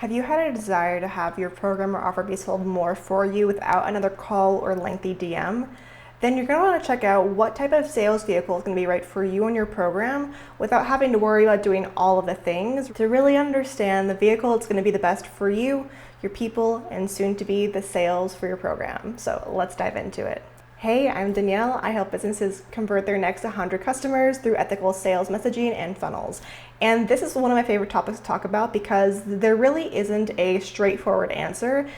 Have you had a desire to have your program or offer be sold more for you without another call or lengthy DM? Then you're going to want to check out what type of sales vehicle is going to be right for you and your program without having to worry about doing all of the things to really understand the vehicle that's going to be the best for you, your people, and soon to be the sales for your program. So let's dive into it. Hey, I'm Danielle. I help businesses convert their next 100 customers through ethical sales messaging and funnels. And this is one of my favorite topics to talk about because there really isn't a straightforward answer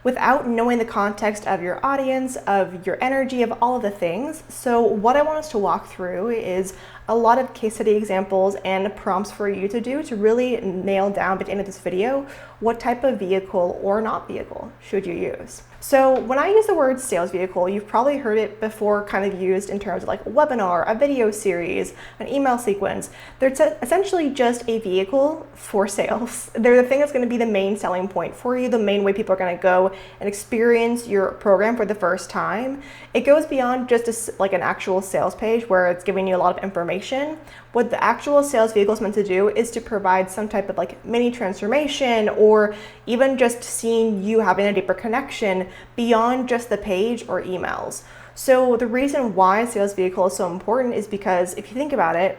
without knowing the context of your audience, of your energy, of all of the things. So what I want us to walk through is a lot of case study examples and prompts for you to do to really nail down at the end of this video what type of vehicle or not vehicle should you use. So when I use the word sales vehicle, you've probably heard it before kind of used in terms of like a webinar, a video series, an email sequence. They're essentially just a vehicle for sales. They're the thing that's going to be the main selling point for you, the main way people are going to go and experience your program for the first time. It goes beyond just like an actual sales page where it's giving you a lot of information. What the actual sales vehicle is meant to do is to provide some type of like mini transformation or even just seeing you having a deeper connection beyond just the page or emails. So the reason why sales vehicle is so important is because if you think about it,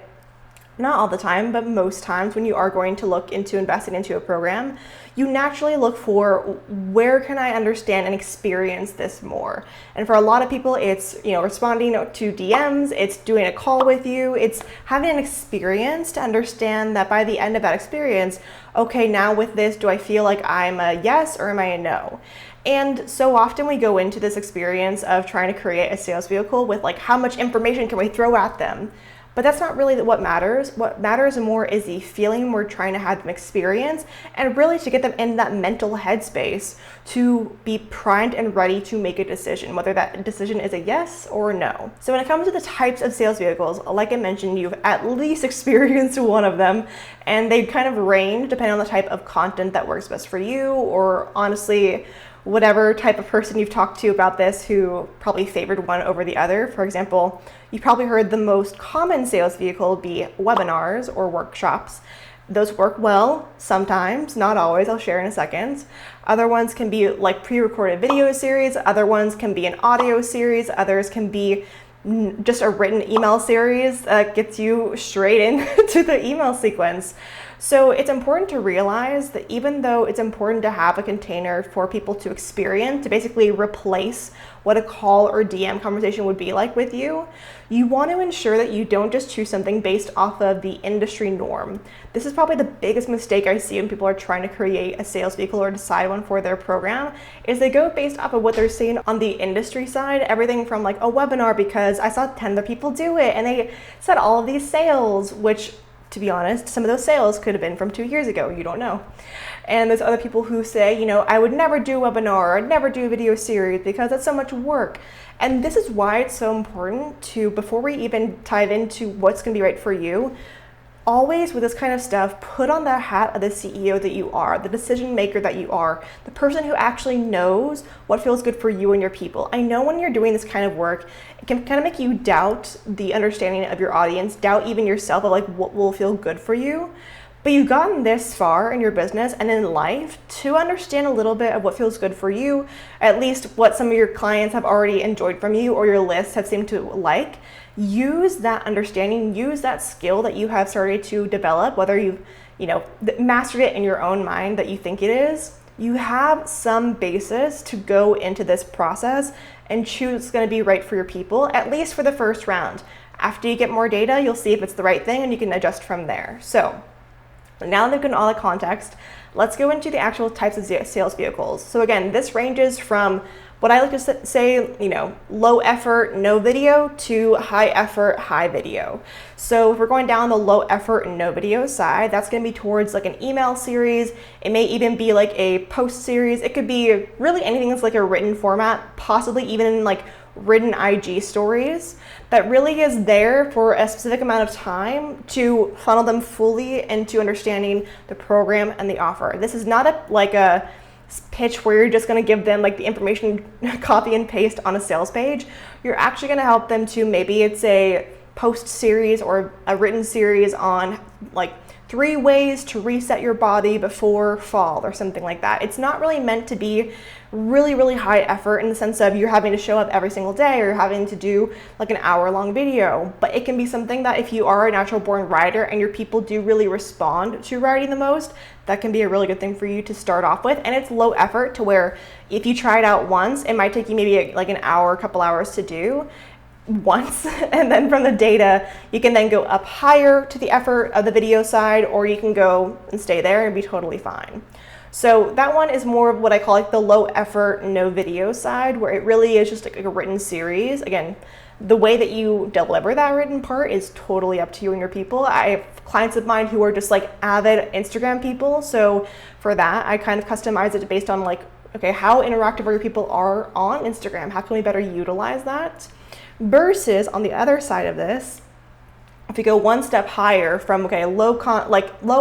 not all the time, but most times when you are going to look into investing into a program, you naturally look for where can I understand and experience this more. And for a lot of people, it's responding to DMs, it's doing a call with you, it's having an experience to understand that by the end of that experience, okay, now with this, do I feel like I'm a yes or am I a no? And so often we go into this experience of trying to create a sales vehicle with like how much information can we throw at them? But that's not really what matters. What matters more is the feeling we're trying to have them experience and really to get them in that mental headspace to be primed and ready to make a decision, whether that decision is a yes or a no. So when it comes to the types of sales vehicles, like I mentioned, you've at least experienced one of them, and they kind of range depending on the type of content that works best for you, or honestly, whatever type of person you've talked to about this who probably favored one over the other. For example, you probably heard the most common sales vehicle be webinars or workshops. Those work well sometimes, not always, I'll share in a second. Other ones can be like pre-recorded video series, other ones can be an audio series, others can be just a written email series that gets you straight into the email sequence. So it's important to realize that even though it's important to have a container for people to experience, to basically replace what a call or DM conversation would be like with you, you want to ensure that you don't just choose something based off of the industry norm. This is probably the biggest mistake I see when people are trying to create a sales vehicle or decide one for their program, is they go based off of what they're seeing on the industry side, everything from like a webinar because I saw 10 other people do it and they said all of these sales, which to be honest, some of those sales could have been from 2 years ago, you don't know. And there's other people who say, I would never do a webinar, or I'd never do a video series because that's so much work. And this is why it's so important to, before we even dive into what's gonna be right for you, always with this kind of stuff, put on the hat of the CEO that you are, the decision maker that you are, the person who actually knows what feels good for you and your people. I know when you're doing this kind of work, it can kind of make you doubt the understanding of your audience, doubt even yourself of like what will feel good for you. But you've gotten this far in your business and in life to understand a little bit of what feels good for you, at least what some of your clients have already enjoyed from you or your lists have seemed to like. Use that understanding, use that skill that you have started to develop, whether you've mastered it in your own mind that you think it is. You have some basis to go into this process and choose what's going to be right for your people, at least for the first round. After you get more data, you'll see if it's the right thing and you can adjust from there. So now that we've gotten all the context, let's go into the actual types of sales vehicles. So again, this ranges from what I like to say, low effort, no video to high effort, high video. So if we're going down the low effort and no video side, that's going to be towards like an email series. It may even be like a post series. It could be really anything that's like a written format, possibly even like written IG stories that really is there for a specific amount of time to funnel them fully into understanding the program and the offer. This is not a pitch where you're just going to give them like the information copy and paste on a sales page. You're actually going to help them to, maybe it's a post series or a written series on like 3 ways to reset your body before fall or something like that. It's not really meant to be really high effort in the sense of you're having to show up every single day or you're having to do like an hour-long video, but it can be something that if you are a natural born writer and your people do really respond to writing the most, that can be a really good thing for you to start off with. And it's low effort to where if you try it out once, it might take you maybe like an hour, a couple hours to do once, and then from the data you can then go up higher to the effort of the video side, or you can go and stay there and be totally fine. So that one is more of what I call like the low effort, no video side, where it really is just like a written series. Again, the way that you deliver that written part is totally up to you and your people. I have clients of mine who are just like avid Instagram people, so for that I kind of customize it based on like, okay, how interactive are your people are on Instagram? How can we better utilize that? Versus on the other side of this, if you go one step higher from, okay, low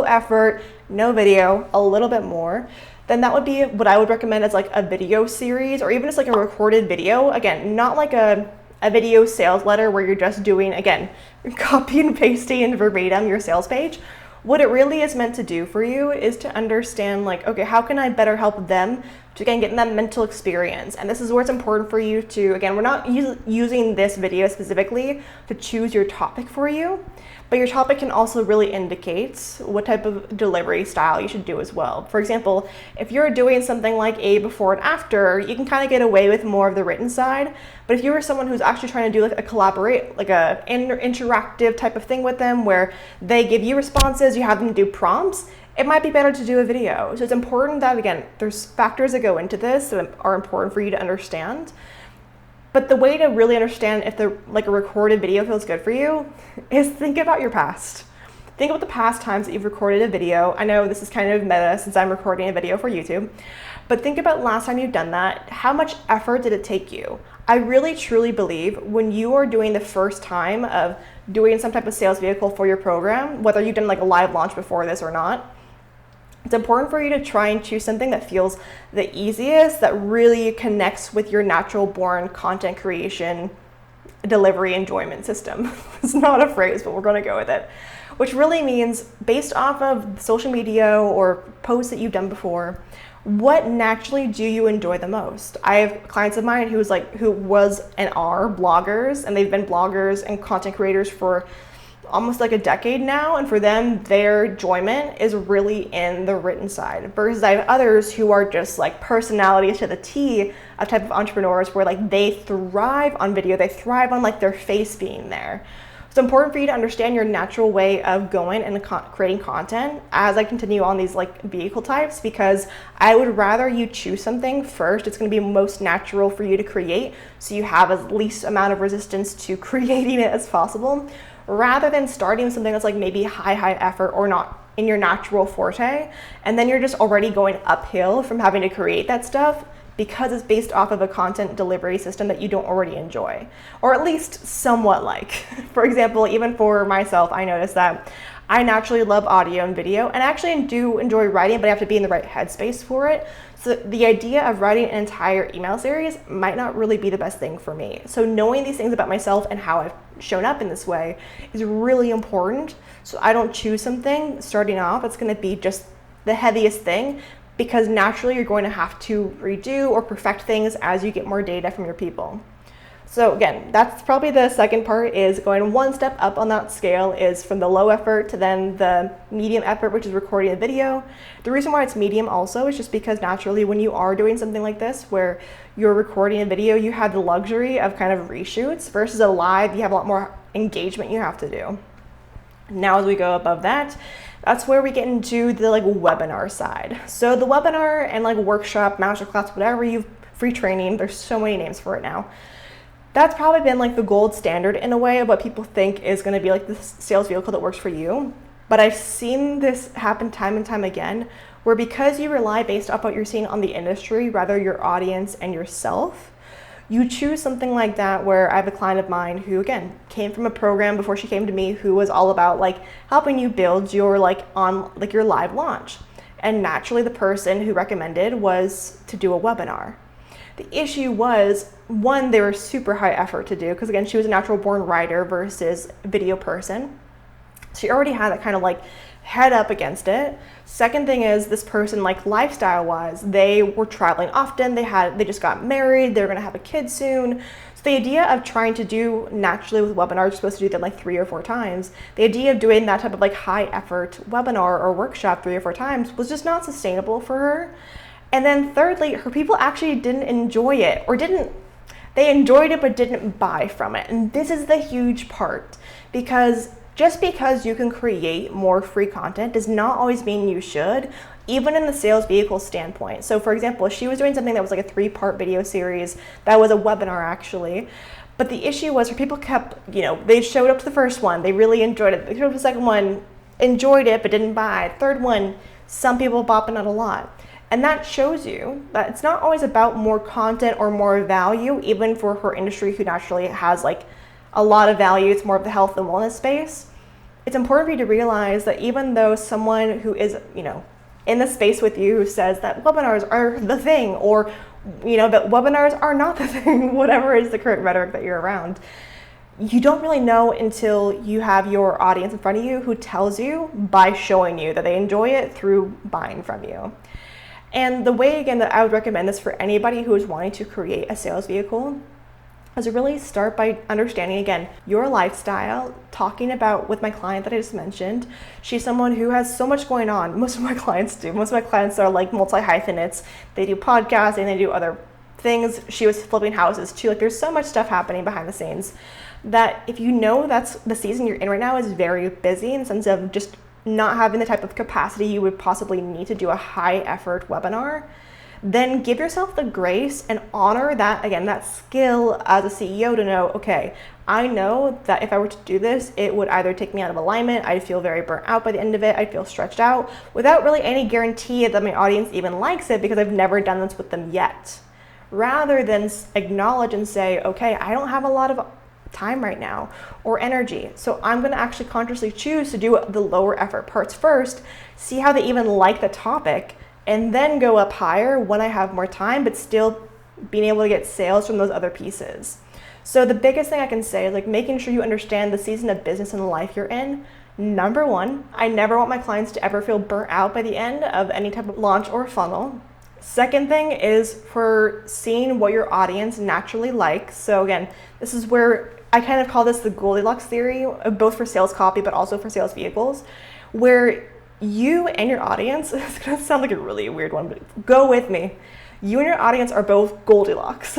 effort, no video, a little bit more, then that would be what I would recommend as like a video series, or even just like a recorded video. Again, not like a video sales letter where you're just doing, again, copy and pasting and verbatim your sales page. What it really is meant to do for you is to understand like, okay, how can I better help them to again get in that mental experience? And this is where it's important for you to, again, we're not using this video specifically to choose your topic for you, but your topic can also really indicate what type of delivery style you should do as well. For example, if you're doing something like a before and after, you can kind of get away with more of the written side. But if you were someone who's actually trying to do like a interactive type of thing with them where they give you responses, you have them do prompts, it might be better to do a video. So it's important that, again, there's factors that go into this that are important for you to understand. But the way to really understand if a recorded video feels good for you is think about your past. Think about the past times that you've recorded a video. I know this is kind of meta since I'm recording a video for YouTube, but think about last time you've done that. How much effort did it take you? I really truly believe when you are doing the first time of doing some type of sales vehicle for your program, whether you've done like a live launch before this or not, it's important for you to try and choose something that feels the easiest, that really connects with your natural born content creation, delivery, enjoyment system. It's not a phrase, but we're going to go with it. Which really means based off of social media or posts that you've done before, what naturally do you enjoy the most? I have clients of mine who was and are bloggers, and they've been bloggers and content creators for almost like a decade now, and for them their enjoyment is really in the written side, versus I have others who are just like personalities to the T, a type of entrepreneurs where like they thrive on video, they thrive on like their face being there. So it's important for you to understand your natural way of going and creating content as I continue on these like vehicle types, because I would rather you choose something first. It's going to be most natural for you to create, so you have as least amount of resistance to creating it as possible, rather than starting with something that's like maybe high effort or not in your natural forte, and then you're just already going uphill from having to create that stuff because it's based off of a content delivery system that you don't already enjoy, or at least somewhat like. For example, even for myself, I noticed that I naturally love audio and video, and I actually do enjoy writing, but I have to be in the right headspace for it. So the idea of writing an entire email series might not really be the best thing for me. So knowing these things about myself and how I've shown up in this way is really important. So I don't choose something starting off that's going to be just the heaviest thing, because naturally you're going to have to redo or perfect things as you get more data from your people. So again, that's probably the second part, is going one step up on that scale, is from the low effort to then the medium effort, which is recording a video. The reason why it's medium also is just because naturally when you are doing something like this where you're recording a video, you have the luxury of kind of reshoots, versus a live, you have a lot more engagement you have to do. Now as we go above that, that's where we get into the like webinar side. So the webinar and like workshop, masterclass, whatever free training, there's so many names for it now. That's probably been like the gold standard in a way of what people think is going to be like the sales vehicle that works for you. But I've seen this happen time and time again, where because you rely based off what you're seeing on the industry, rather your audience and yourself, you choose something like that, where I have a client of mine who, again, came from a program before she came to me who was all about like helping you build your your live launch. And naturally the person who recommended was to do a webinar. The issue was, one, they were super high effort to do, because again, she was a natural born writer versus a video person. She already had that kind of like head up against it. Second thing is this person, like lifestyle wise, they were traveling often, they just got married, they're gonna have a kid soon. So the idea of trying to do naturally with webinars, you're supposed to do them like 3 or 4 times. The idea of doing that type of like high effort webinar or workshop 3 or 4 times was just not sustainable for her. And then thirdly, her people actually didn't enjoy it, or they enjoyed it but didn't buy from it. And this is the huge part, because just because you can create more free content does not always mean you should, even in the sales vehicle standpoint. So for example, she was doing something that was like a 3-part video series that was a webinar actually. But the issue was her people kept, they showed up to the first one, they really enjoyed it. They showed up to the second one, enjoyed it but didn't buy. Third one, some people bopping out a lot. And that shows you that it's not always about more content or more value, even for her industry who naturally has like a lot of value. It's more of the health and wellness space. It's important for you to realize that even though someone who is, in the space with you who says that webinars are the thing, or, that webinars are not the thing, whatever is the current rhetoric that you're around, you don't really know until you have your audience in front of you who tells you by showing you that they enjoy it through buying from you. And the way, again, that I would recommend this for anybody who is wanting to create a sales vehicle is to really start by understanding, again, your lifestyle, talking about with my client that I just mentioned. She's someone who has so much going on. Most of my clients do. Most of my clients are like multi-hyphenates. They do podcasting, they do other things. She was flipping houses too. Like there's so much stuff happening behind the scenes that if you know that's the season you're in right now is very busy in the sense of just not having the type of capacity you would possibly need to do a high effort webinar, then give yourself the grace and honor that, again, that skill as a CEO to know, okay, I know that if I were to do this, it would either take me out of alignment, I'd feel very burnt out by the end of it, I'd feel stretched out without really any guarantee that my audience even likes it because I've never done this with them yet. Rather than acknowledge and say, okay, I don't have a lot of time right now or energy, so I'm going to actually consciously choose to do the lower effort parts first, see how they even like the topic, and then go up higher when I have more time, but still being able to get sales from those other pieces. So the biggest thing I can say is like making sure you understand the season of business and life you're in. Number one, I never want my clients to ever feel burnt out by the end of any type of launch or funnel. Second thing is for seeing what your audience naturally likes. So again, this is where I kind of call this the Goldilocks theory, both for sales copy, but also for sales vehicles, where you and your audience, it's gonna sound like a really weird one, but go with me. You and your audience are both Goldilocks.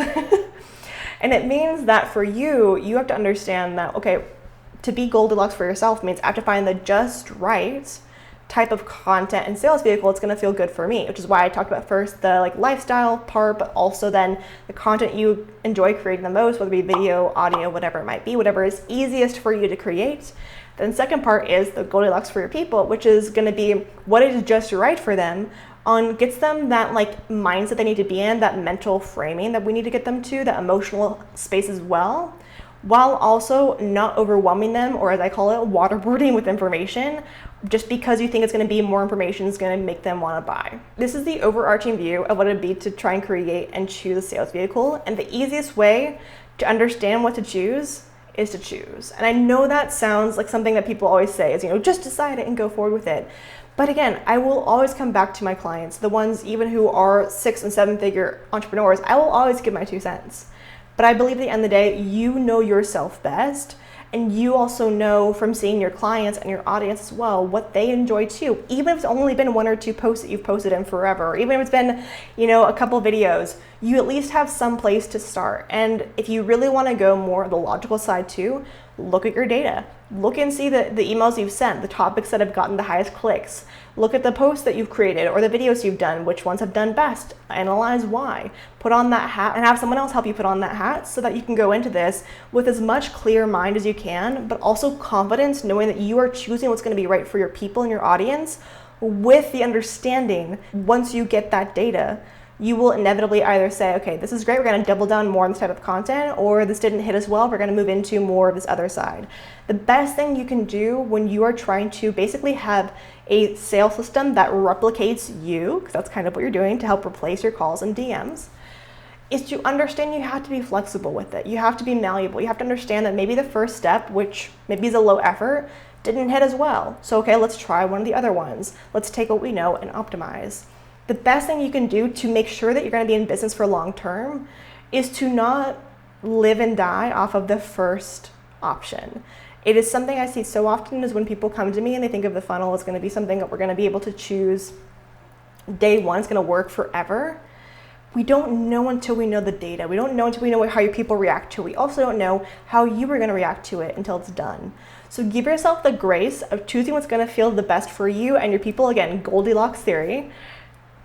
And it means that for you, you have to understand that, okay, to be Goldilocks for yourself means I have to find the just right type of content and sales vehicle it's going to feel good for me, which is why I talked about first the like lifestyle part, but also then the content you enjoy creating the most, whether it be video, audio, whatever it might be, whatever is easiest for you to create. Then second part is the Goldilocks for your people, which is going to be what is just right for them, gets them that like mindset they need to be in, that mental framing that we need to get them to, that emotional space as well, while also not overwhelming them, or as I call it, waterboarding with information, just because you think it's going to be more information is going to make them want to buy. This is the overarching view of what it'd be to try and create and choose a sales vehicle. And the easiest way to understand what to choose is to choose. And I know that sounds like something that people always say is, just decide it and go forward with it. But again, I will always come back to my clients, the ones even who are 6- and 7-figure entrepreneurs. I will always give my 2 cents. But I believe at the end of the day, you know yourself best. And you also know from seeing your clients and your audience as well what they enjoy too. Even if it's only been 1 or 2 posts that you've posted in forever, or even if it's been, a couple videos, you at least have some place to start. And if you really want to go more the logical side too, look at your data. Look and see the emails you've sent, the topics that have gotten the highest clicks. Look at the posts that you've created or the videos you've done, which ones have done best. Analyze why. Put on that hat and have someone else help you put on that hat so that you can go into this with as much clear mind as you can, but also confidence, knowing that you are choosing what's going to be right for your people and your audience, with the understanding once you get that data, you will inevitably either say, okay, this is great, we're going to double down more on this type of content, or this didn't hit as well, we're going to move into more of this other side. The best thing you can do when you are trying to basically have a sales system that replicates you, because that's kind of what you're doing to help replace your calls and DMs, is to understand you have to be flexible with it. You have to be malleable. You have to understand that maybe the first step, which maybe is a low effort, didn't hit as well. So, okay, let's try one of the other ones. Let's take what we know and optimize. The best thing you can do to make sure that you're going to be in business for long term is to not live and die off of the first option. It is something I see so often is when people come to me and they think of the funnel as going to be something that we're going to be able to choose day one, it's going to work forever. We don't know until we know the data. We don't know until we know how your people react to it. We also don't know how you are going to react to it until it's done. So give yourself the grace of choosing what's going to feel the best for you and your people. Again, Goldilocks theory.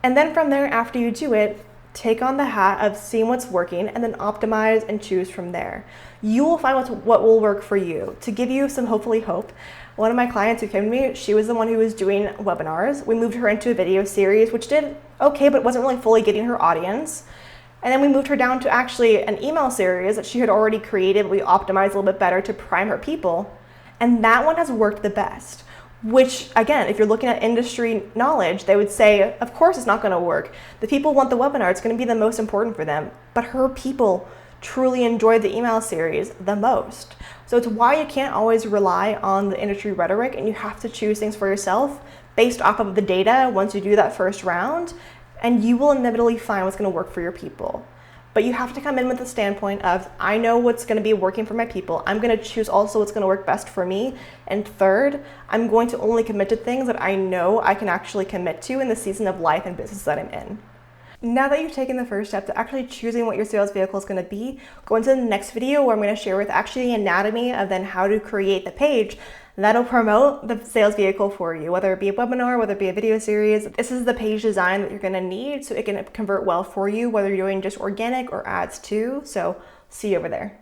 And then from there, after you do it, take on the hat of seeing what's working and then optimize and choose from there. You will find what will work for you. To give you some hopefully hope, one of my clients who came to me, she was the one who was doing webinars. We moved her into a video series, which did okay, but wasn't really fully getting her audience. And then we moved her down to actually an email series that she had already created. We optimized a little bit better to prime her people. And that one has worked the best. Which, again, if you're looking at industry knowledge, they would say, of course it's not going to work. The people want the webinar. It's going to be the most important for them. But her people truly enjoyed the email series the most. So it's why you can't always rely on the industry rhetoric, and you have to choose things for yourself based off of the data once you do that first round, and you will inevitably find what's going to work for your people. But you have to come in with the standpoint of, I know what's going to be working for my people. I'm going to choose also what's going to work best for me. And third, I'm going to only commit to things that I know I can actually commit to in the season of life and business that I'm in. Now that you've taken the first step to actually choosing what your sales vehicle is going to be, go into the next video where I'm going to share with actually the anatomy of then how to create the page that'll promote the sales vehicle for you, whether it be a webinar, whether it be a video series. This is the page design that you're going to need so it can convert well for you, whether you're doing just organic or ads too. So see you over there.